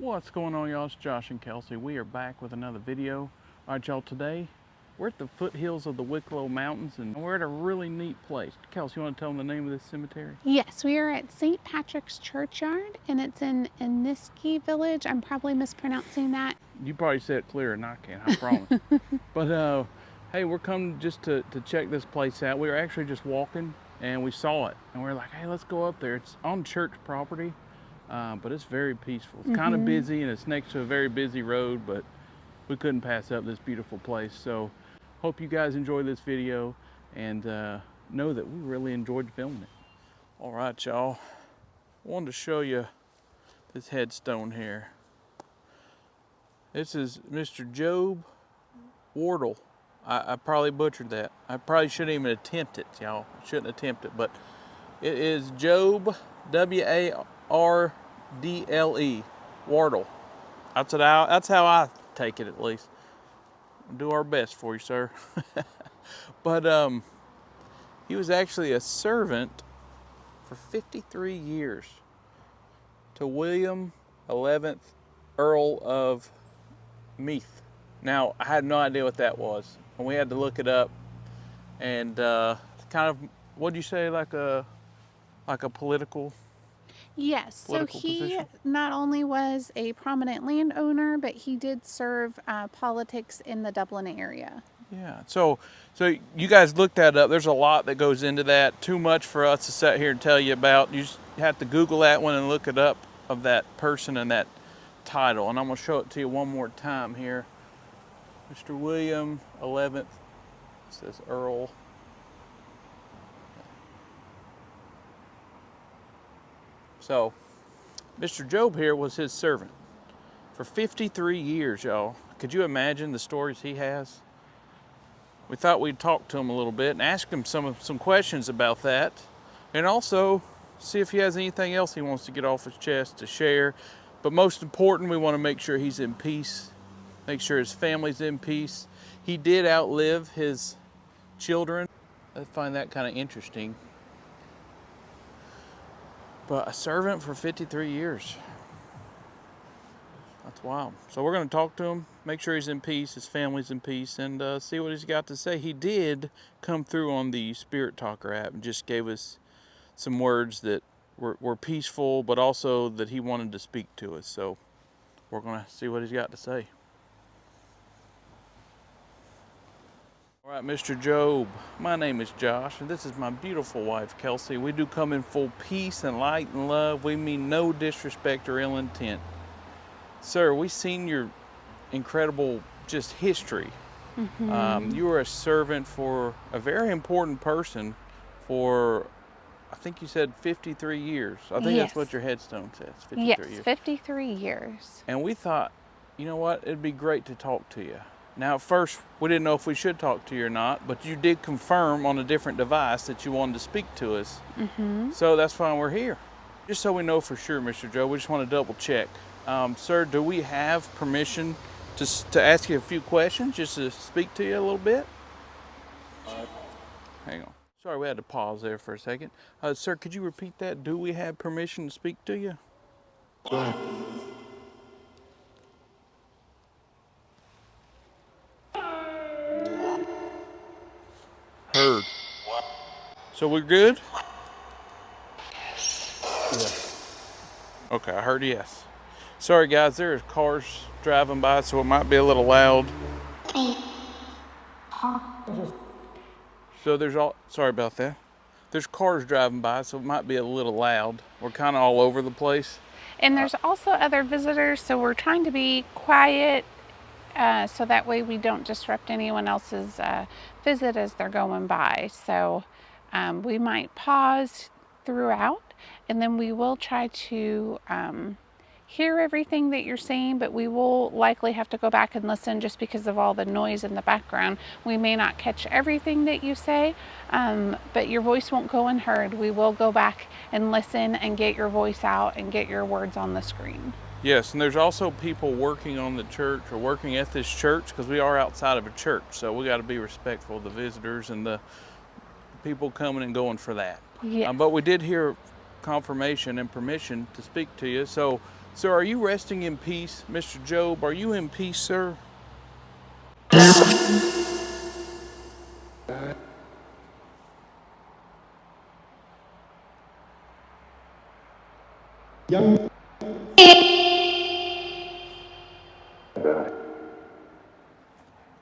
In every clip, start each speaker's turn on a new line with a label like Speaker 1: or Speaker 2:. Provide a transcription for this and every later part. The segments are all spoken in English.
Speaker 1: What's going on, y'all? It's Josh and Kelsey. We are back with another video. All right, y'all, today we're at the foothills of the Wicklow Mountains and we're at a really neat place. Kelsey, you want to tell them the name of this cemetery?
Speaker 2: Yes, we are at St. Patrick's Churchyard and it's in Iniski Village. I'm probably mispronouncing that.
Speaker 1: You probably said it clearer than I can, I promise. But hey, we're coming just to check this place out. We were actually just walking and we saw it and we're like, hey, let's go up there. It's on church property. But it's very peaceful. It's kind of busy and it's next to a very busy road, but we couldn't pass up this beautiful place. So hope you guys enjoy this video and know that we really enjoyed filming it. All right, y'all. I wanted to show you this headstone here. This is Mr. Job Wardle. I probably butchered that. I probably shouldn't even attempt it, y'all. I shouldn't attempt it, but it is Job, W-A-R-D-L-E, Wardle. That's how I take it, at least. We'll do our best for you, sir. But he was actually a servant for 53 years to William 11th, Earl of Meath. Now, I had no idea what that was, and we had to look it up. And kind of, what'd you say, like a political?
Speaker 2: Yes, so he
Speaker 1: position?
Speaker 2: not only was a prominent landowner, but he did serve politics in the Dublin area.
Speaker 1: Yeah, so you guys looked that up. There's a lot that goes into that. Too much for us to sit here and tell you about. You just have to Google that one and look it up of that person and that title. And I'm gonna show it to you one more time here. Mr. William 11th, it says Earl. So, Mr. Job here was his servant for 53 years, y'all. Could you imagine the stories he has? We thought we'd talk to him a little bit and ask him some questions about that, and also see if he has anything else he wants to get off his chest to share. But most important, we want to make sure he's in peace, make sure his family's in peace. He did outlive his children. I find that kind of interesting. But a servant for 53 years. That's wild. So we're going to talk to him, make sure he's in peace, his family's in peace, and see what he's got to say. He did come through on the Spirit Talker app and just gave us some words that were peaceful, but also that he wanted to speak to us. So we're going to see what he's got to say. All right, Mr. Job, my name is Josh, and this is my beautiful wife, Kelsey. We do come in full peace and light and love. We mean no disrespect or ill intent. Sir, we've seen your incredible just history. You were a servant for a very important person for, I think you said 53 years. I think that's what your headstone says, 53
Speaker 2: yes,
Speaker 1: years.
Speaker 2: 53 years.
Speaker 1: And we thought, you know what, it'd be great to talk to you. Now, at first, we didn't know if we should talk to you or not, but you did confirm on a different device that you wanted to speak to us. So that's why we're here. Just so we know for sure, Mr. Joe, we just want to double check. Sir, do we have permission to ask you a few questions, just to speak to you a little bit? Hang on. Sorry, we had to pause there for a second. Sir, could you repeat that? Do we have permission to speak to you? Heard. So we're good? Yes. Okay, I heard yes. Sorry guys, there's cars driving by, so it might be a little loud. So sorry about that. There's cars driving by, so it might be a little loud. We're kind of all over the place.
Speaker 2: And there's also other visitors, so we're trying to be quiet so that way we don't disrupt anyone else's visit as they're going by. So we might pause throughout, and then we will try to hear everything that you're saying, but we will likely have to go back and listen just because of all the noise in the background. We may not catch everything that you say, but your voice won't go unheard. We will go back and listen and get your voice out and get your words on the screen.
Speaker 1: Yes, and there's also people working on the church or working at this church, because we are outside of a church, so we got to be respectful of the visitors and the people coming and going for that.
Speaker 2: Yes.
Speaker 1: But we did hear confirmation and permission to speak to you. So So are you resting in peace, Mr. Job? Are you in peace, sir?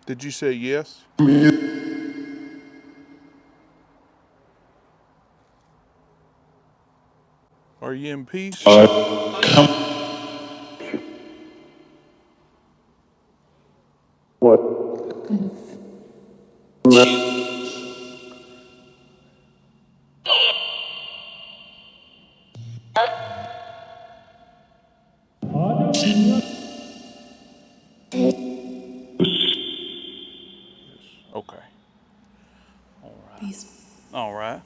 Speaker 1: Did you say yes? Are you in peace? Okay. All right. All right.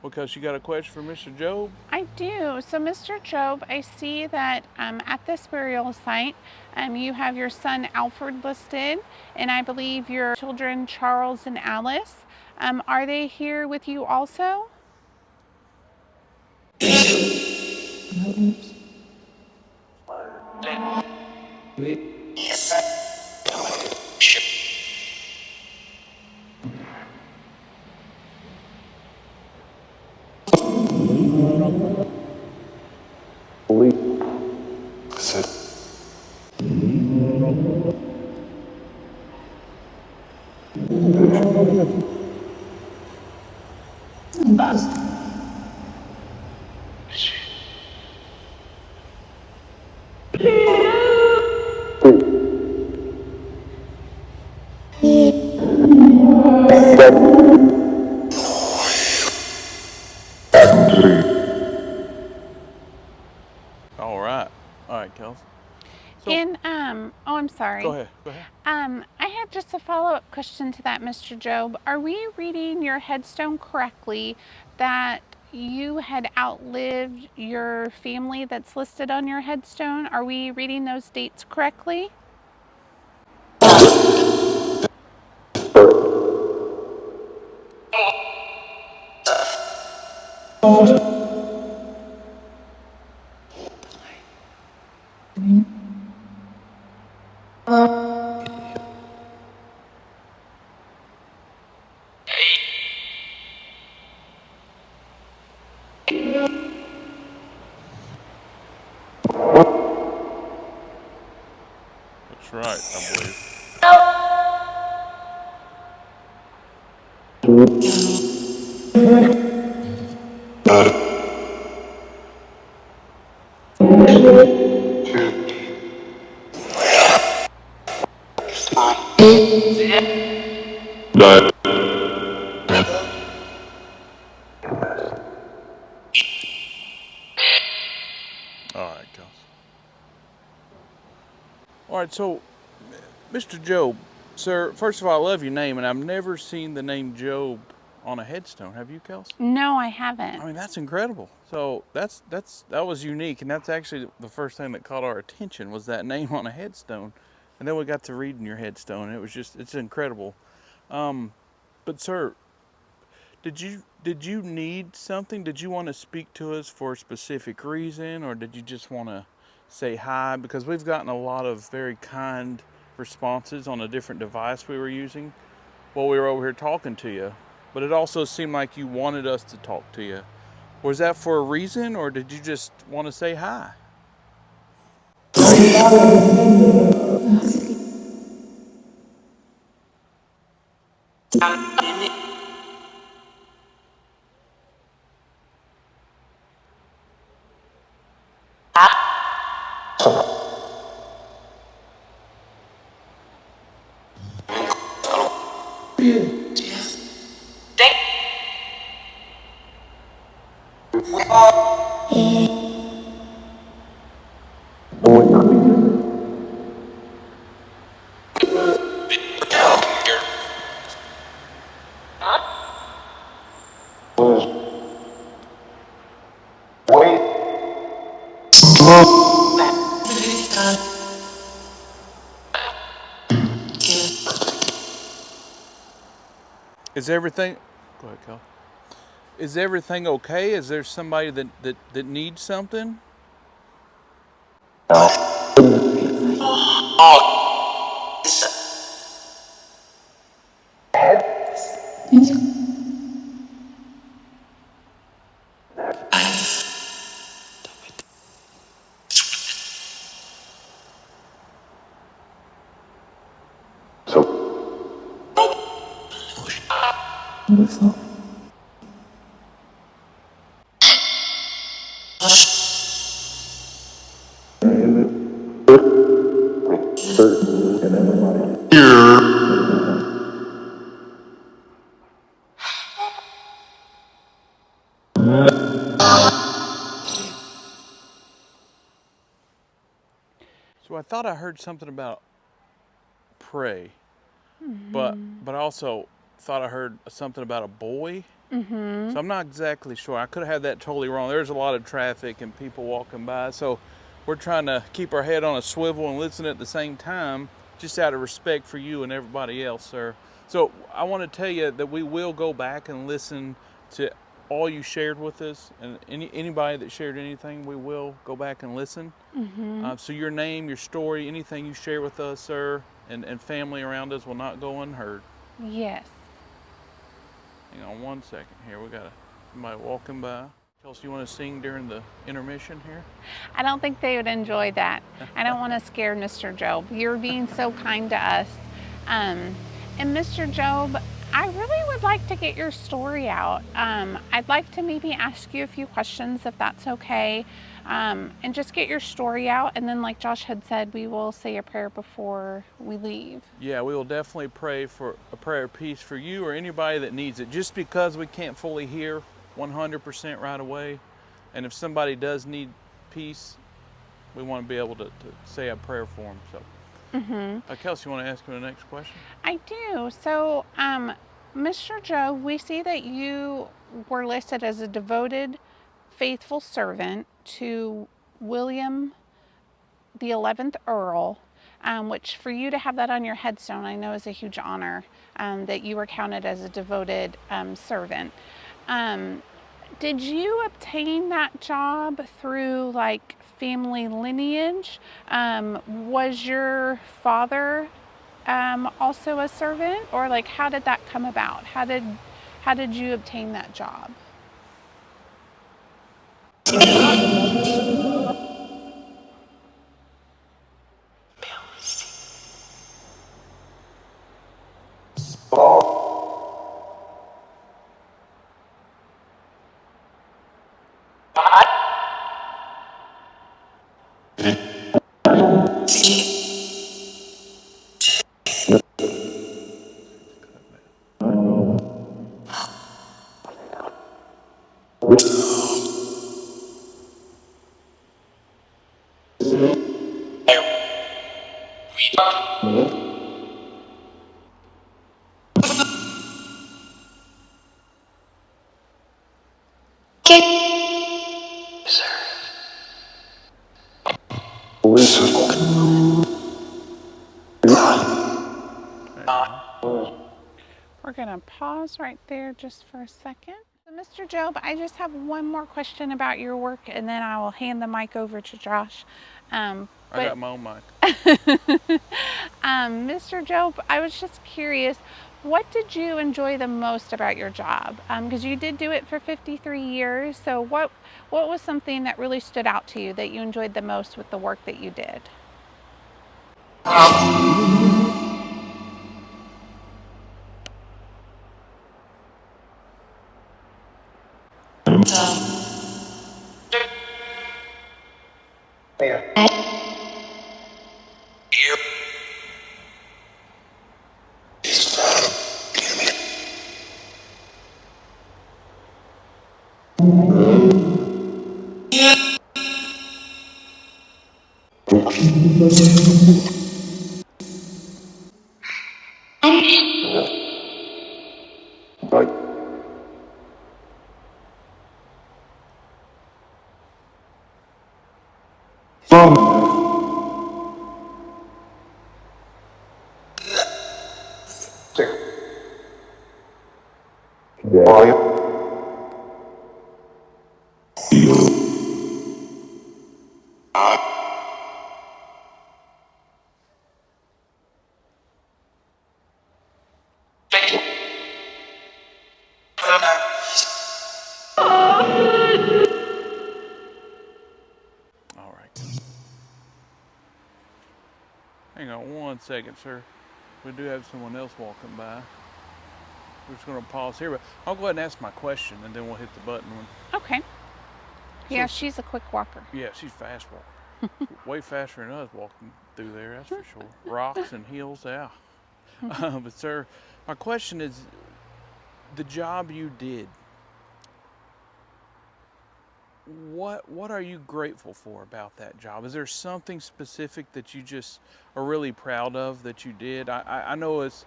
Speaker 1: Because you got a question for Mr. Job?
Speaker 2: I do. So, Mr. Job, I see that at this burial site, you have your son Alfred listed, and I believe your children Charles and Alice. Are they here with you also?
Speaker 1: All right. All right, Kels. So
Speaker 2: And oh, I'm
Speaker 1: go
Speaker 2: sorry.
Speaker 1: ahead. Go ahead.
Speaker 2: I had just a follow-up question to that, Mr. Job. Are we reading your headstone correctly that you had outlived your family that's listed on your headstone? Are we reading those dates correctly?
Speaker 1: That's right, I believe. All right, Kels. All right, so Mr. Job, sir, first of all, I love your name, and I've never seen the name Job on a headstone. Have you, Kels?
Speaker 2: No, I haven't.
Speaker 1: I mean, that's incredible. So that was unique, and that's actually the first thing that caught our attention was that name on a headstone, and then we got to reading your headstone. And it's incredible. But sir, did you need something? Did you want to speak to us for a specific reason, or did you just want to say hi? Because we've gotten a lot of very kind responses on a different device we were using while we were over here talking to you. But it also seemed like you wanted us to talk to you. Was that for a reason, or did you just want to say hi? Is everything? Go ahead, Cal. Is everything okay? Is there somebody that needs something? So I thought I heard something about pray, but I also thought I heard something about a boy. So I'm not exactly sure. I could have had that totally wrong. There's a lot of traffic and people walking by, so we're trying to keep our head on a swivel and listen at the same time, just out of respect for you and everybody else, sir. So I want to tell you that we will go back and listen to all you shared with us, and anybody that shared anything, we will go back and listen. So your name, your story, anything you share with us, sir, and family around us will not go unheard.
Speaker 2: Yes.
Speaker 1: Hang on one second here. We got somebody walking by. Chelsea, you want to sing during the intermission here?
Speaker 2: I don't think they would enjoy that. I don't want to scare Mr. Job. You're being so kind to us. Um, and Mr. Job, I really would like to get your story out. I'd like to maybe ask you a few questions if that's okay. And just get your story out. And then, like Josh had said, we will say a prayer before we leave.
Speaker 1: Yeah, we will definitely pray for a prayer of peace for you or anybody that needs it. Just because we can't fully hear 100% right away, and if somebody does need peace, we want to be able to say a prayer for them. So, Kelsey, you want to ask me the next question?
Speaker 2: I do. So, Mr. Job, we see that you were listed as a devoted, faithful servant to William the 11th Earl, which for you to have that on your headstone, I know is a huge honor, that you were counted as a devoted servant. Did you obtain that job through like family lineage? Was your father also a servant, or like how did that come about? How did you obtain that job? We're gonna pause right there just for a second. So, Mr. Job, I just have one more question about your work, and then I will hand the mic over to Josh.
Speaker 1: I got my own mic.
Speaker 2: Mr. Job, I was just curious, what did you enjoy the most about your job? Because you did do it for 53 years. So, what was something that really stood out to you that you enjoyed the most with the work that you did?
Speaker 1: All right. Hang on 1 second, sir. We do have someone else walking by. We're just going to pause here, but I'll go ahead and ask my question, and then we'll hit the button.
Speaker 2: Okay. Yeah, she's a quick walker.
Speaker 1: Yeah, she's fast walker. Way faster than us walking through there, that's for sure. Rocks and hills, yeah. But sir, my question is, the job you did, what are you grateful for about that job? Is there something specific that you just are really proud of that you did? I know as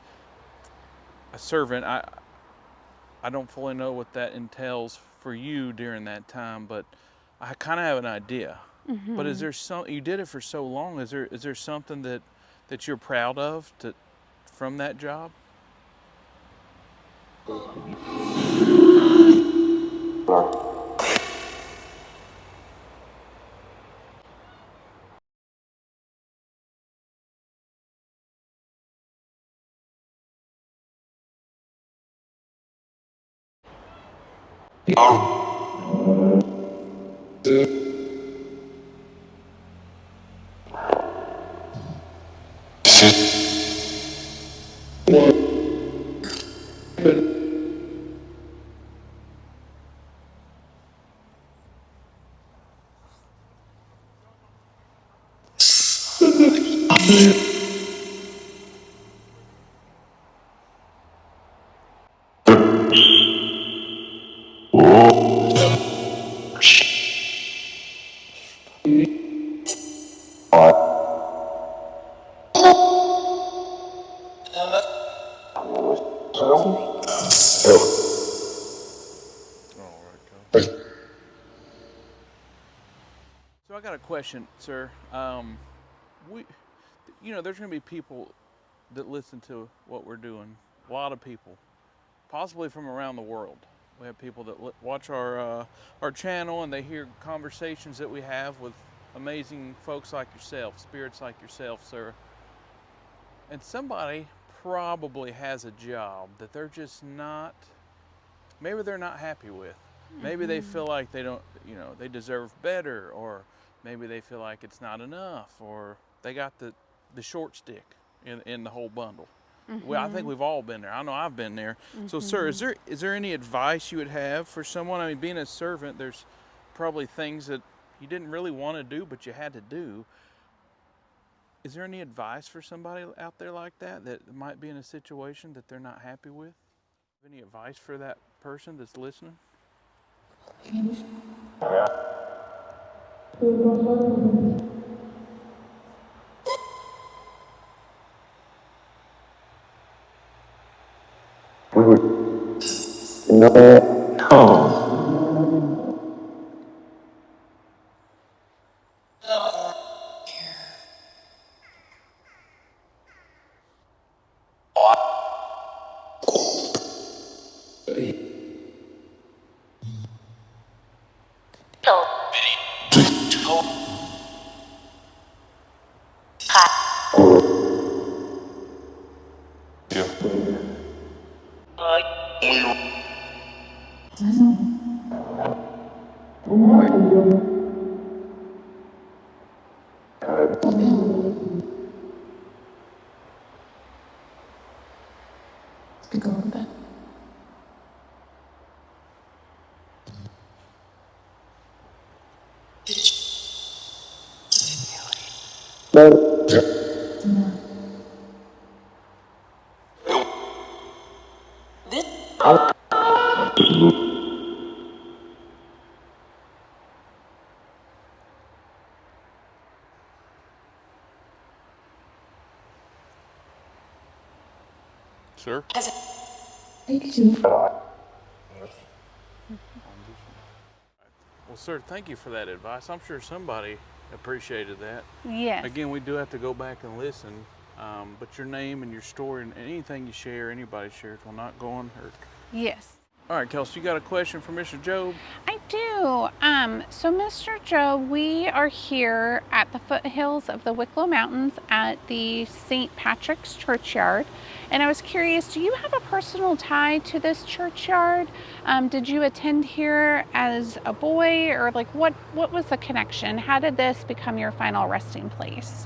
Speaker 1: a servant, I don't fully know what that entails for you during that time, but I kind of have an idea. But is there some, you did it for so long, is there something that you're proud of from that job? All right, Coach. So I got a question, sir. We, there's going to be people that listen to what we're doing. A lot of people, possibly from around the world. We have people that watch our channel, and they hear conversations that we have with amazing folks like yourself, spirits like yourself, sir. And somebody probably has a job that they're just not, maybe they're not happy with. Maybe they feel like they don't, they deserve better, or maybe they feel like it's not enough, or they got the short stick in the whole bundle. Well, I think we've all been there. I know I've been there. So, sir, is there any advice you would have for someone? I mean, being a servant, there's probably things that you didn't really want to do, but you had to do. Is there any advice for somebody out there like that might be in a situation that they're not happy with? Any advice for that person that's listening?
Speaker 3: We would no.
Speaker 1: Sir? Well, sir, thank you for that advice. I'm sure somebody appreciated that.
Speaker 2: Yes.
Speaker 1: Again, we do have to go back and listen, but your name and your story and anything you share, anybody shares, will not go unheard.
Speaker 2: Yes.
Speaker 1: All right, Kelsey, you got a question for Mr. Job?
Speaker 2: I do. So Mr. Joe, we are here at the foothills of the Wicklow Mountains at the St. Patrick's Churchyard. And I was curious, do you have a personal tie to this churchyard? Did you attend here as a boy, or like what was the connection? How did this become your final resting place?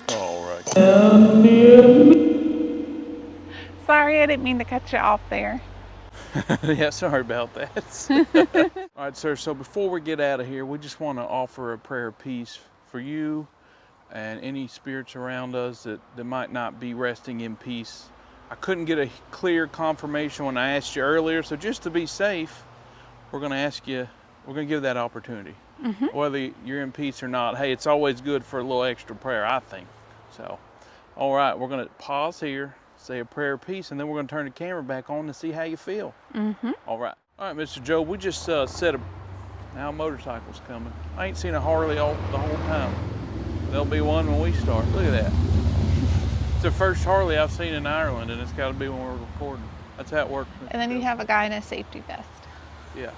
Speaker 1: All right.
Speaker 2: Sorry, I didn't mean to cut you off there.
Speaker 1: Yeah, sorry about that. All right, sir. So before we get out of here, we just want to offer a prayer of peace for you and any spirits around us that might not be resting in peace. I couldn't get a clear confirmation when I asked you earlier, so just to be safe, we're going to ask you, we're going to give that opportunity. Whether you're in peace or not, hey, it's always good for a little extra prayer, I think. So, all right, we're going to pause here, say a prayer of peace, and then we're going to turn the camera back on to see how you feel. All right. All right, Mr. Joe, we just set a, now a motorcycle's coming. I ain't seen a Harley the whole time. There'll be one when we start. Look at that. It's the first Harley I've seen in Ireland, and it's got to be when we're recording. That's how it works. Mr.
Speaker 2: And then you
Speaker 1: Joe.
Speaker 2: have a guy in a safety vest.
Speaker 1: Yes.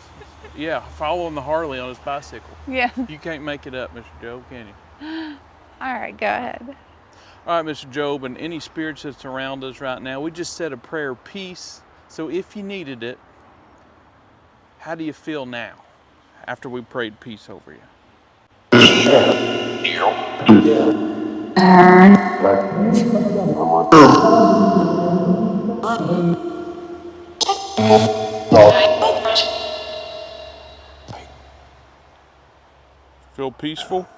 Speaker 1: Yeah, following the Harley on his bicycle.
Speaker 2: Yeah.
Speaker 1: You can't make it up, Mr. Job, can you?
Speaker 2: All right, go ahead.
Speaker 1: All right, Mr. Job, and any spirits that's around us right now, we just said a prayer of peace. So if you needed it, how do you feel now after we prayed peace over you? Feel peaceful?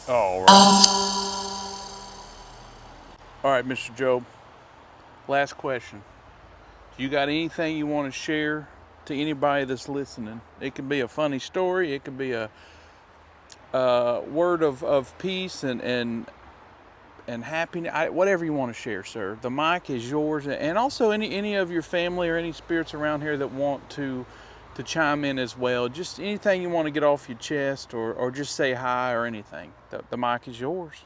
Speaker 1: All right. All right, Mr. Job. Last question. You got anything you want to share to anybody that's listening? It could be a funny story. It could be a word of peace and happiness. Whatever you want to share, sir. The mic is yours. And also any of your family or any spirits around here that want to chime in as well. Just anything you want to get off your chest or just say hi or anything. The mic is yours.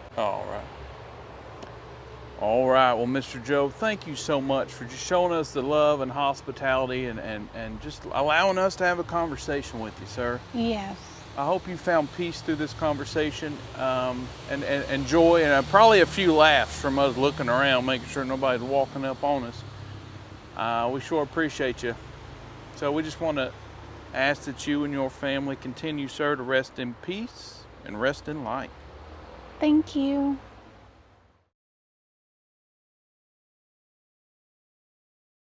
Speaker 1: All right. All right. Well, Mr. Joe, thank you so much for just showing us the love and hospitality and just allowing us to have a conversation with you, sir.
Speaker 2: Yes.
Speaker 1: I hope you found peace through this conversation and joy and probably a few laughs from us looking around, making sure nobody's walking up on us. We sure appreciate you. So we just want to ask that you and your family continue, sir, to rest in peace and rest in light.
Speaker 2: Thank you.